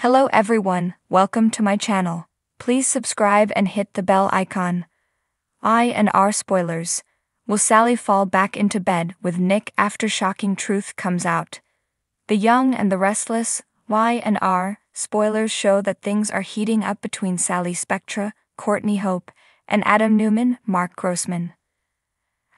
Hello everyone, welcome to my channel. Please subscribe and hit the bell icon. I&R spoilers. Will Sally fall back into bed with Nick after shocking truth comes out? The Young and the Restless, Y&R, spoilers show that things are heating up between Sally Spectra, Courtney Hope, and Adam Newman, Mark Grossman.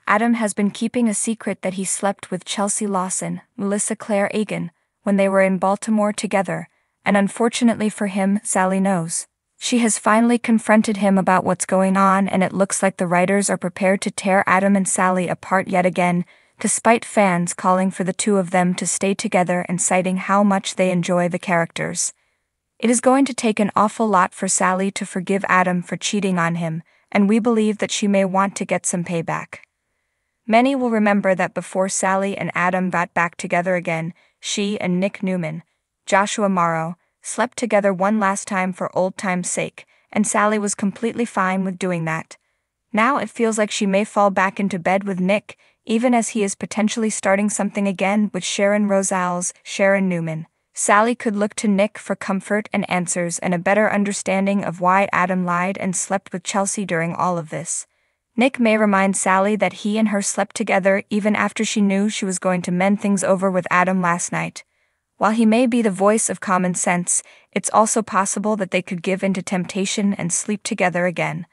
Adam has been keeping a secret that he slept with Chelsea Lawson, Melissa Claire Egan, when they were in Baltimore together, and unfortunately for him, Sally knows. She has finally confronted him about what's going on, and it looks like the writers are prepared to tear Adam and Sally apart yet again, despite fans calling for the two of them to stay together and citing how much they enjoy the characters. It is going to take an awful lot for Sally to forgive Adam for cheating on him, and we believe that she may want to get some payback. Many will remember that before Sally and Adam got back together again, she and Nick Newman, Joshua Morrow, slept together one last time for old time's sake, and Sally was completely fine with doing that. Now it feels like she may fall back into bed with Nick, even as he is potentially starting something again with Sharon Rosales, Sharon Newman. Sally could look to Nick for comfort and answers and a better understanding of why Adam lied and slept with Chelsea during all of this. Nick may remind Sally that he and her slept together even after she knew she was going to mend things over with Adam last night. While he may be the voice of common sense, it's also possible that they could give in to temptation and sleep together again.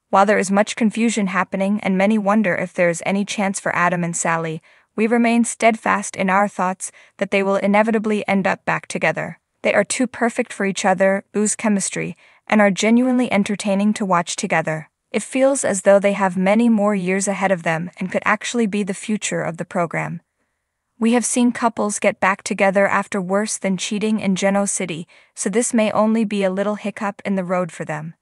While there is much confusion happening and many wonder if there is any chance for Adam and Sally, we remain steadfast in our thoughts that they will inevitably end up back together. They are too perfect for each other, ooze chemistry, and are genuinely entertaining to watch together. It feels as though they have many more years ahead of them and could actually be the future of the program. We have seen couples get back together after worse than cheating in Geno City, so this may only be a little hiccup in the road for them.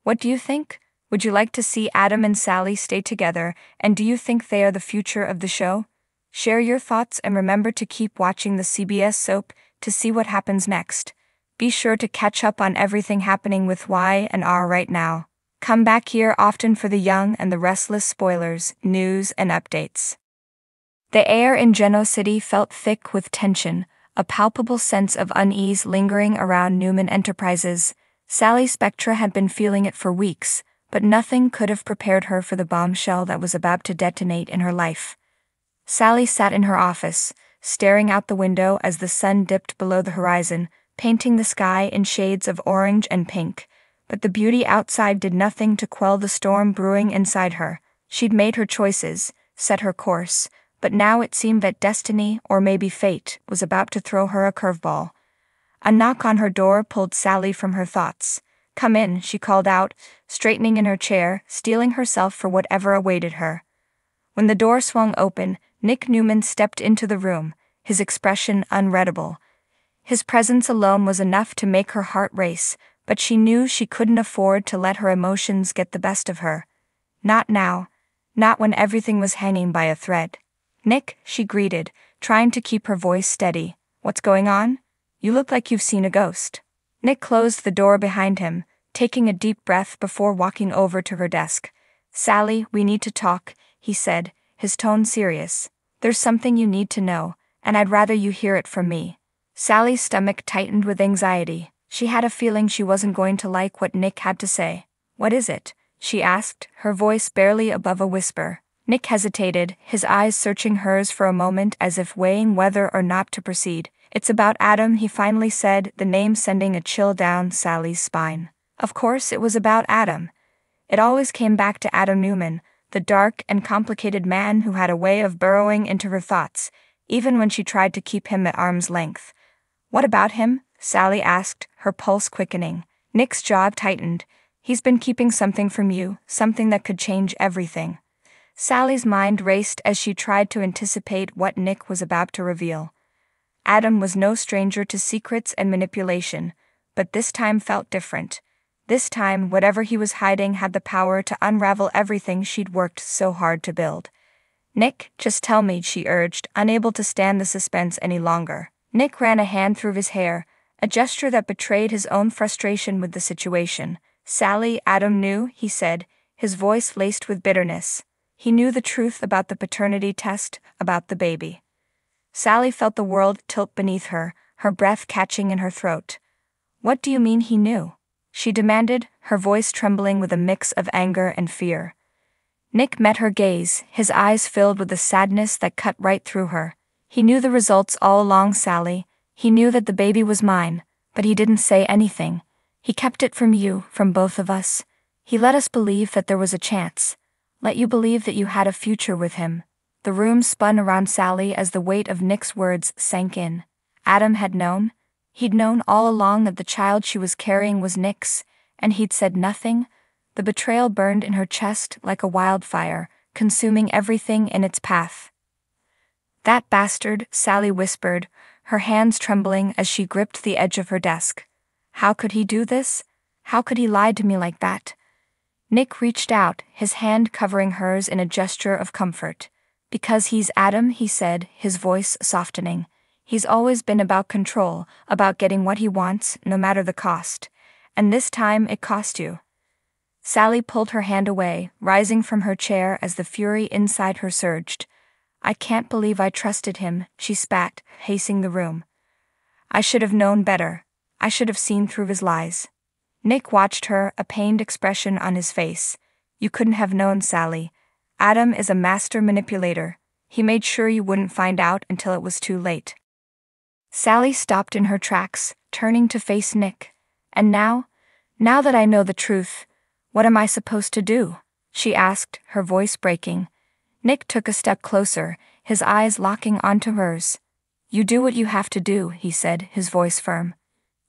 What do you think? Would you like to see Adam and Sally stay together, and do you think they are the future of the show? Share your thoughts and remember to keep watching the CBS soap to see what happens next. Be sure to catch up on everything happening with Y&R right now. Come back here often for the Young and the Restless spoilers, news, and updates. The air in Geno City felt thick with tension, a palpable sense of unease lingering around Newman Enterprises. Sally Spectra had been feeling it for weeks, but nothing could have prepared her for the bombshell that was about to detonate in her life. Sally sat in her office, staring out the window as the sun dipped below the horizon, painting the sky in shades of orange and pink. But the beauty outside did nothing to quell the storm brewing inside her. She'd made her choices, set her course, but now it seemed that destiny, or maybe fate, was about to throw her a curveball. A knock on her door pulled Sally from her thoughts. "Come in," she called out, straightening in her chair, steeling herself for whatever awaited her. When the door swung open, Nick Newman stepped into the room, his expression unreadable. His presence alone was enough to make her heart race, but she knew she couldn't afford to let her emotions get the best of her. Not now. Not when everything was hanging by a thread. "Nick," she greeted, trying to keep her voice steady. "What's going on? You look like you've seen a ghost." Nick closed the door behind him, taking a deep breath before walking over to her desk. "Sally, we need to talk," he said, his tone serious. "There's something you need to know, and I'd rather you hear it from me." Sally's stomach tightened with anxiety. She had a feeling she wasn't going to like what Nick had to say. "What is it?" she asked, her voice barely above a whisper. Nick hesitated, his eyes searching hers for a moment as if weighing whether or not to proceed. "It's about Adam," he finally said, the name sending a chill down Sally's spine. Of course it was about Adam. It always came back to Adam Newman, the dark and complicated man who had a way of burrowing into her thoughts, even when she tried to keep him at arm's length. "What about him?" Sally asked, her pulse quickening. Nick's jaw tightened. "He's been keeping something from you, something that could change everything." Sally's mind raced as she tried to anticipate what Nick was about to reveal. Adam was no stranger to secrets and manipulation, but this time felt different. This time, whatever he was hiding had the power to unravel everything she'd worked so hard to build. "Nick, just tell me," she urged, unable to stand the suspense any longer. Nick ran a hand through his hair, a gesture that betrayed his own frustration with the situation. "Sally, Adam knew," he said, his voice laced with bitterness. He knew the truth about the paternity test, about the baby. Sally felt the world tilt beneath her, her breath catching in her throat. What do you mean he knew? She demanded, her voice trembling with a mix of anger and fear. Nick met her gaze, his eyes filled with a sadness that cut right through her. He knew the results all along, Sally. He knew that the baby was mine, but he didn't say anything. He kept it from you, from both of us. He let us believe that there was a chance. Let you believe that you had a future with him. The room spun around Sally as the weight of Nick's words sank in. Adam had known. He'd known all along that the child she was carrying was Nick's, and he'd said nothing. The betrayal burned in her chest like a wildfire, consuming everything in its path. That bastard, Sally whispered, her hands trembling as she gripped the edge of her desk. How could he do this? How could he lie to me like that? Nick reached out, his hand covering hers in a gesture of comfort. Because he's Adam, he said, his voice softening. He's always been about control, about getting what he wants, no matter the cost. And this time it cost you. Sally pulled her hand away, rising from her chair as the fury inside her surged. I can't believe I trusted him, she spat, pacing the room. I should have known better. I should have seen through his lies. Nick watched her, a pained expression on his face. You couldn't have known, Sally. Adam is a master manipulator. He made sure you wouldn't find out until it was too late. Sally stopped in her tracks, turning to face Nick. And now that I know the truth, what am I supposed to do? She asked, her voice breaking. Nick took a step closer, his eyes locking onto hers. You do what you have to do, he said, his voice firm.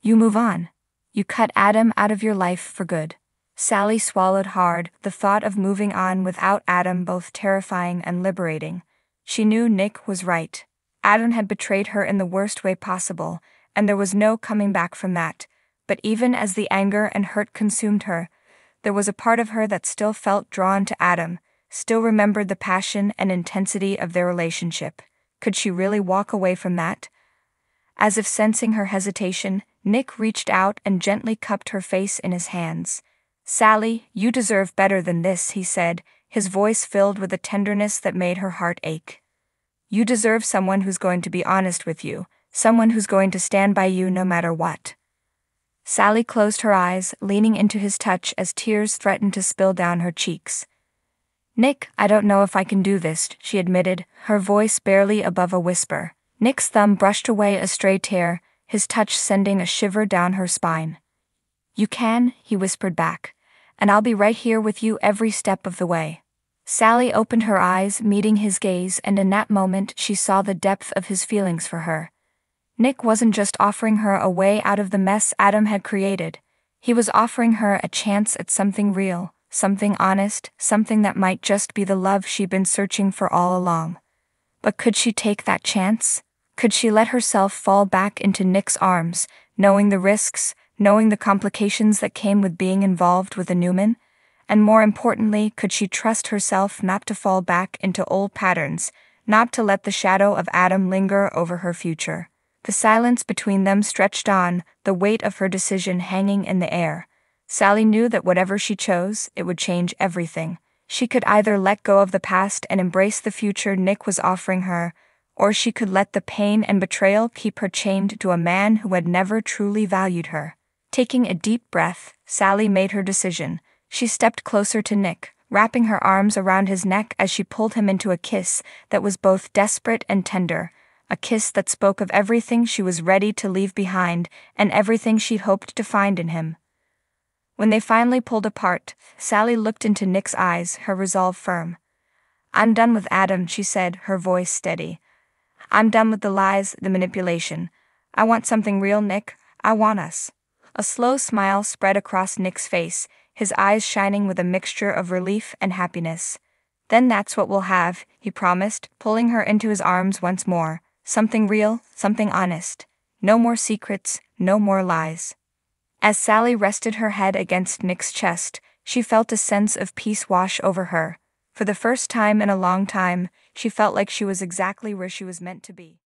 You move on. You cut Adam out of your life for good. Sally swallowed hard, the thought of moving on without Adam both terrifying and liberating. She knew Nick was right. Adam had betrayed her in the worst way possible, and there was no coming back from that. But even as the anger and hurt consumed her, there was a part of her that still felt drawn to Adam, still remembered the passion and intensity of their relationship. Could she really walk away from that? As if sensing her hesitation, Nick reached out and gently cupped her face in his hands. Sally, you deserve better than this, he said, his voice filled with a tenderness that made her heart ache. You deserve someone who's going to be honest with you, someone who's going to stand by you no matter what. Sally closed her eyes, leaning into his touch as tears threatened to spill down her cheeks. Nick, I don't know if I can do this, she admitted, her voice barely above a whisper. Nick's thumb brushed away a stray tear, his touch sending a shiver down her spine. You can, he whispered back, and I'll be right here with you every step of the way. Sally opened her eyes, meeting his gaze, and in that moment she saw the depth of his feelings for her. Nick wasn't just offering her a way out of the mess Adam had created. He was offering her a chance at something real, something honest, something that might just be the love she'd been searching for all along. But could she take that chance? Could she let herself fall back into Nick's arms, knowing the risks, knowing the complications that came with being involved with a Newman? And more importantly, could she trust herself not to fall back into old patterns, not to let the shadow of Adam linger over her future? The silence between them stretched on, the weight of her decision hanging in the air. Sally knew that whatever she chose, it would change everything. She could either let go of the past and embrace the future Nick was offering her, or she could let the pain and betrayal keep her chained to a man who had never truly valued her. Taking a deep breath, Sally made her decision. She stepped closer to Nick, wrapping her arms around his neck as she pulled him into a kiss that was both desperate and tender, a kiss that spoke of everything she was ready to leave behind and everything she'd hoped to find in him. When they finally pulled apart, Sally looked into Nick's eyes, her resolve firm. I'm done with Adam, she said, her voice steady. I'm done with the lies, the manipulation. I want something real, Nick. I want us. A slow smile spread across Nick's face, his eyes shining with a mixture of relief and happiness. Then that's what we'll have, he promised, pulling her into his arms once more. Something real, something honest. No more secrets, no more lies. As Sally rested her head against Nick's chest, she felt a sense of peace wash over her. For the first time in a long time, she felt like she was exactly where she was meant to be.